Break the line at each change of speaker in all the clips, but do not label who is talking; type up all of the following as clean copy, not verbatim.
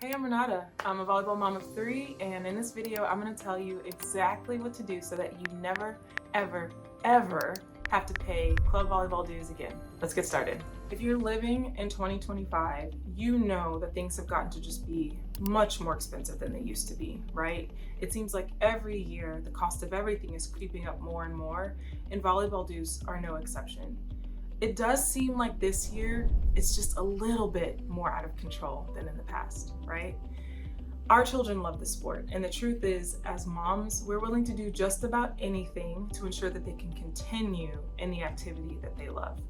Hey, I'm Renata. I'm a volleyball mom of 3, and in this video, I'm going to tell you exactly what to do so that you never, ever, ever have to pay club volleyball dues again. Let's get started. If you're living in 2025, you know that things have gotten to just be much more expensive than they used to be, right? It seems like every year the cost of everything is creeping up more and more, and volleyball dues are no exception. It does seem like this year it's just a little bit more out of control than in the past, right? Our children love the sport, and the truth is, as moms, we're willing to do just about anything to ensure that they can continue in the activity that they love.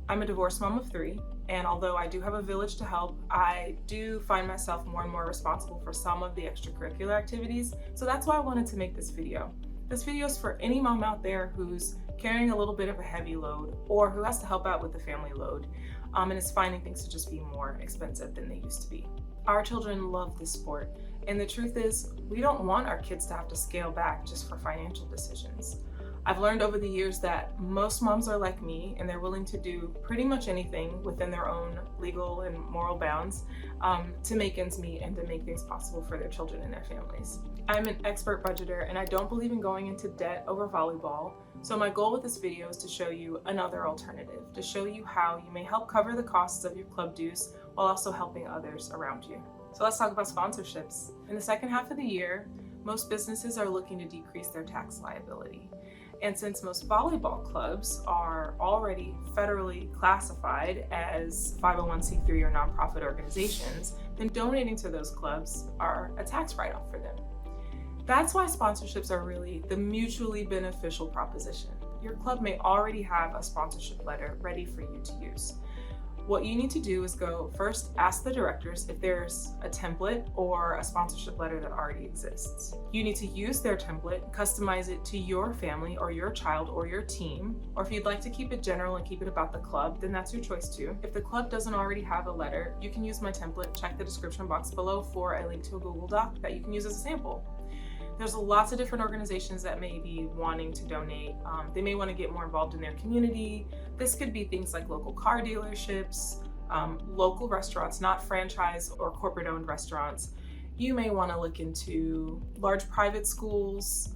I'm a divorced mom of 3, and although I do have a village to help, I do find myself more and more responsible for some of the extracurricular activities, so that's why I wanted to make this video. This video is for any mom out there who's carrying a little bit of a heavy load or who has to help out with the family load and is finding things to just be more expensive than they used to be. Our children love this sport, and the truth is we don't want our kids to have to scale back just for financial decisions. I've learned over the years that most moms are like me, and they're willing to do pretty much anything within their own legal and moral bounds to make ends meet and to make things possible for their children and their families. I'm an expert budgeter, and I don't believe in going into debt over volleyball. So my goal with this video is to show you another alternative, to show you how you may help cover the costs of your club dues while also helping others around you. So let's talk about sponsorships. In the second half of the year, most businesses are looking to decrease their tax liability. And since most volleyball clubs are already federally classified as 501c3 or nonprofit organizations, then donating to those clubs are a tax write-off for them. That's why sponsorships are really the mutually beneficial proposition. Your club may already have a sponsorship letter ready for you to use. What you need to do is go first ask the directors if there's a template or a sponsorship letter that already exists. You need to use their template, customize it to your family or your child or your team, or if you'd like to keep it general and keep it about the club, then that's your choice too. If the club doesn't already have a letter, you can use my template. Check the description box below for a link to a Google Doc that you can use as a sample. There's lots of different organizations that may be wanting to donate. They may want to get more involved in their community. This could be things like local car dealerships, local restaurants, not franchise or corporate-owned restaurants. You may want to look into large private schools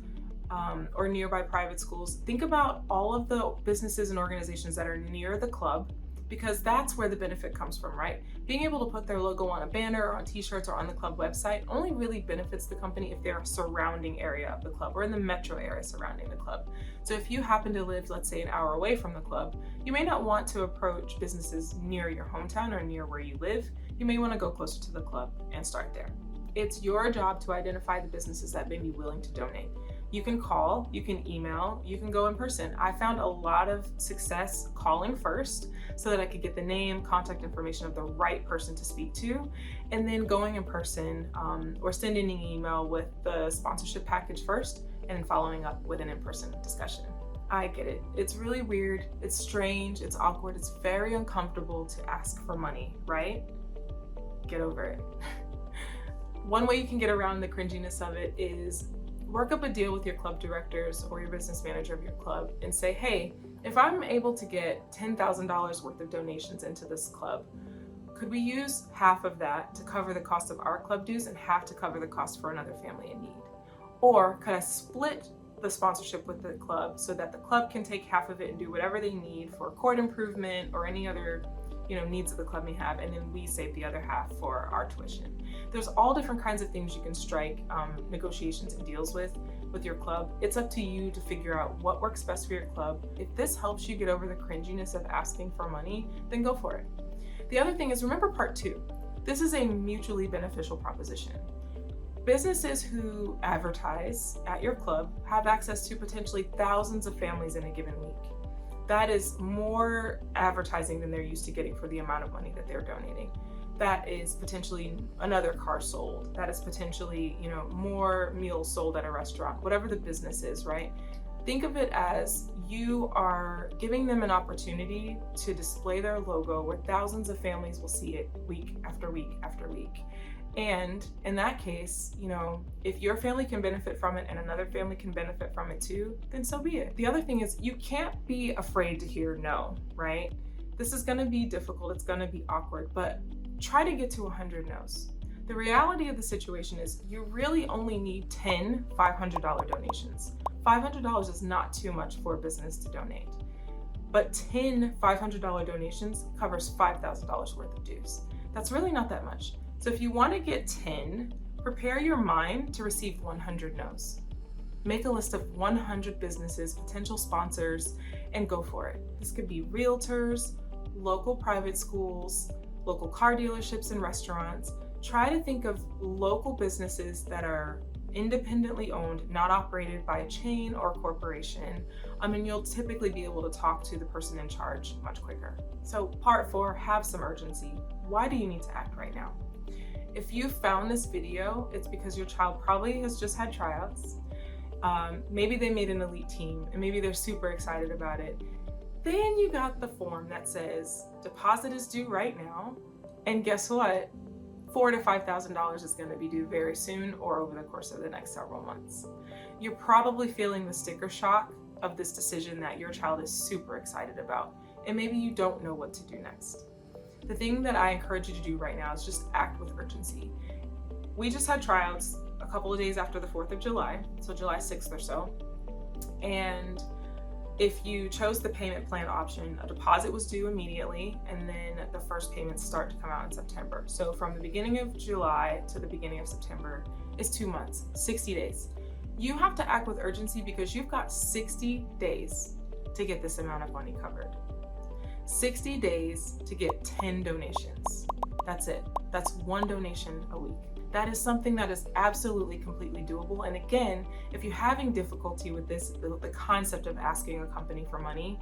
or nearby private schools. Think about all of the businesses and organizations that are near the club, because that's where the benefit comes from, right? Being able to put their logo on a banner or on t-shirts or on the club website only really benefits the company if they're a surrounding area of the club or in the metro area surrounding the club. So if you happen to live, let's say, an hour away from the club, you may not want to approach businesses near your hometown or near where you live. You may want to go closer to the club and start there. It's your job to identify the businesses that may be willing to donate. You can call, you can email, you can go in person. I found a lot of success calling first so that I could get the name, contact information of the right person to speak to, and then going in person or sending an email with the sponsorship package first and following up with an in-person discussion. I get it. It's really weird, it's strange, it's awkward, it's very uncomfortable to ask for money, right? Get over it. One way you can get around the cringiness of it is work up a deal with your club directors or your business manager of your club and say, hey, if I'm able to get $10,000 worth of donations into this club, could we use half of that to cover the cost of our club dues and half to cover the cost for another family in need? Or could I split the sponsorship with the club so that the club can take half of it and do whatever they need for court improvement or any other needs that the club may have, and then we save the other half for our tuition. There's all different kinds of things you can strike negotiations and deals with your club. It's up to you to figure out what works best for your club. If this helps you get over the cringiness of asking for money, then go for it. The other thing is, remember part 2. This is a mutually beneficial proposition. Businesses who advertise at your club have access to potentially thousands of families in a given week. That is more advertising than they're used to getting for the amount of money that they're donating. That is potentially another car sold. That is potentially, more meals sold at a restaurant, whatever the business is, right? Think of it as you are giving them an opportunity to display their logo where thousands of families will see it week after week after week. And in that case, if your family can benefit from it and another family can benefit from it too, then so be it. The other thing is, you can't be afraid to hear no, right? This is going to be difficult. It's going to be awkward, but try to get to 100 no's. The reality of the situation is you really only need 10 $500 donations. $500 is not too much for a business to donate, but 10 $500 donations covers $5,000 worth of dues. That's really not that much. So if you want to get 10, prepare your mind to receive 100 no's. Make a list of 100 businesses, potential sponsors, and go for it. This could be realtors, local private schools, local car dealerships and restaurants. Try to think of local businesses that are independently owned, not operated by a chain or corporation. And you'll typically be able to talk to the person in charge much quicker. So part 4, have some urgency. Why do you need to act right now? If you found this video, it's because your child probably has just had tryouts. Maybe they made an elite team and maybe they're super excited about it. Then you got the form that says deposit is due right now. And guess what? $4,000 to $5,000 is going to be due very soon or over the course of the next several months. You're probably feeling the sticker shock of this decision that your child is super excited about, and maybe you don't know what to do next. The thing that I encourage you to do right now is just act with urgency. We just had tryouts a couple of days after the 4th of July, so July 6th or so, and if you chose the payment plan option, a deposit was due immediately, and then the first payments start to come out in September. So from the beginning of July to the beginning of September is 2 months, 60 days. You have to act with urgency because you've got 60 days to get this amount of money covered. 60 days to get 10 donations. That's it. That's 1 donation a week. That is something that is absolutely completely doable. And again, if you're having difficulty with this, the concept of asking a company for money,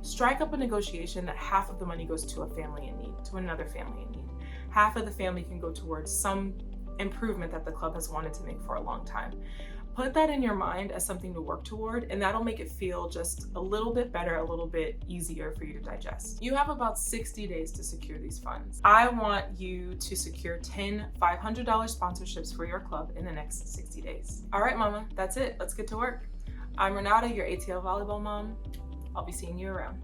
strike up a negotiation that half of the money goes to a family in need, to another family in need. Half of the family can go towards some improvement that the club has wanted to make for a long time. Put that in your mind as something to work toward, and that'll make it feel just a little bit better, a little bit easier for you to digest. You have about 60 days to secure these funds. I want you to secure 10 $500 sponsorships for your club in the next 60 days. All right, mama, that's it. Let's get to work. I'm Renata, your ATL volleyball mom. I'll be seeing you around.